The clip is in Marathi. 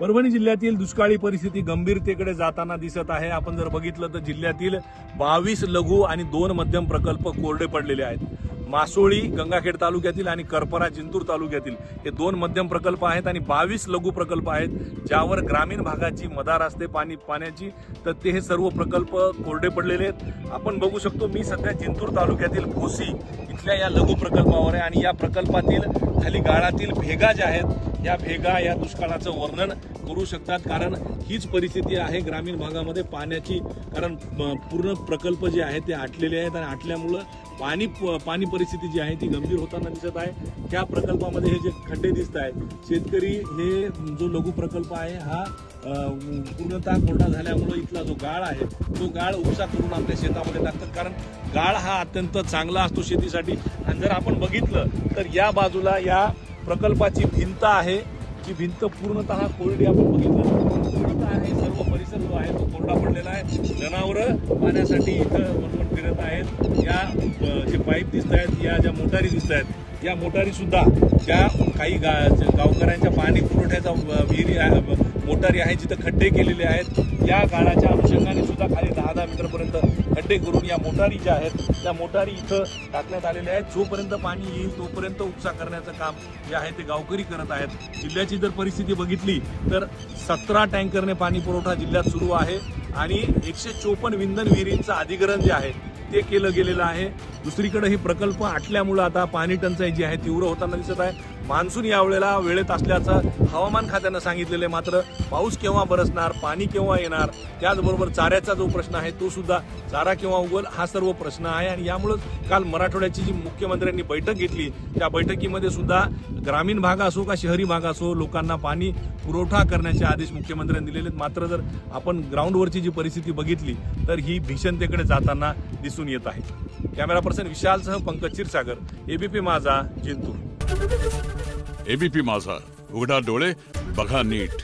परभणी जिल्ह्यातील दुष्काळी परिस्थिती गंभीरतेकडे जाताना दिसत आहे। आपण जर बघितलं तर जिल्ह्यातील 22 लघु आणि 2 मध्यम प्रकल्प कोरडे पडलेले आहेत। मासोळी गंगाखेड तालुक्यातील आणि करपरा जिंतूर तालुक्यातील हे 2 मध्यम प्रकल्प आहेत आणि 22 लघु प्रकल्प आहेत, ज्यावर ग्रामीण भागाची मदार असते पाण्याची। तर ते हे सर्व प्रकल्प कोरडे पडलेले आहेत। आपण बघू शकतो, मी सध्या जिंतूर तालुक्यातील भोसी इथल्या या लघु प्रकल्पावर आहे आणि या प्रकल्पातील खाली गाळातील भेगा ज्या आहेत, या भेगा या दुष्काळाचं वर्णन करू शकतात। कारण हीच परिस्थिती आहे ग्रामीण भागामध्ये पाण्याची, कारण पूर्ण प्रकल्प जे आहेत ते आटलेले आहेत आणि आटल्यामुळे पाणी परिस्थिती जी आहे ती गंभीर होताना दिसत आहे। त्या प्रकल्पामध्ये हे जे खड्डे दिसत आहेत, शेतकरी हे जो लघु प्रकल्प आहे हा पूर्णतः कोरडा झाल्यामुळे इथला जो गाळ आहे तो गाळ उपसा करून आपल्या शेतामध्ये टाकतात। कारण गाळ हा अत्यंत चांगला असतो शेतीसाठी। आणि जर आपण बघितलं तर या बाजूला या प्रकल्पाची भिंत आहे, जी भिंत पूर्णतः कोरडी आपण बघितलं आहे। सर्व परिसर जो आहे तो कोरडा पडलेला आहे। जनावरं पाण्यासाठी इथं वणवण फिरत आहेत। या जे पाईप दिसत आहेत, या ज्या मोटारी दिसत आहेत, या मोटारी सुद्धा ज्या काही गावकऱ्यांच्या पाणी पुरवठ्याचा विहिरी मोटारी आहे जिथं खड्डे केलेले आहेत, या गाळाच्या अनुषंगाने सुद्धा खाली 10-10 मीटरपर्यंत खड्डे करून या मोटारी ज्या आहेत त्या मोटारी इथं टाकण्यात आलेल्या आहेत। जोपर्यंत पाणी येईल तोपर्यंत उपसा करण्याचं काम जे आहे ते गावकरी करत आहेत। जिल्ह्याची जर परिस्थिती बघितली तर 17 टँकरने पाणी पुरवठा जिल्ह्यात सुरू आहे आणि 154 विंधन विहिरींचं अधिग्रहण जे आहे ते केलं गेलेलं आहे। दुसरीकडे हे प्रकल्प आटल्यामुळे आता पाणी टंचाई जी आहे तीव्र होताना दिसत आहे। मान्सून यावेळेला वेळेत असल्याचं हवामान खात्यानं सांगितलेलं आहे, मात्र पाऊस केव्हा बरसणार, पाणी केव्हा येणार, त्याचबरोबर चाऱ्याचा जो प्रश्न आहे तो सुद्धा, चारा केव्हा उगल हा सर्व प्रश्न आहे। आणि यामुळेच काल मराठवाड्याची जी मुख्यमंत्र्यांनी बैठक घेतली, त्या बैठकीमध्ये सुद्धा ग्रामीण भाग असो का शहरी भाग असो लोकांना पाणी पुरवठा करण्याचे आदेश मुख्यमंत्र्यांनी दिलेले आहेत। मात्र जर आपण ग्राउंडवरची जी परिस्थिती बघितली तर ही भीषणतेकडे जाताना दिसून येत आहे। कॅमेरा पर्सन विशालसह पंकज क्षीरसागर, एबीपी माझा, जिंतूर। एबीपी माझा, उघडा डोळे बघा नीट।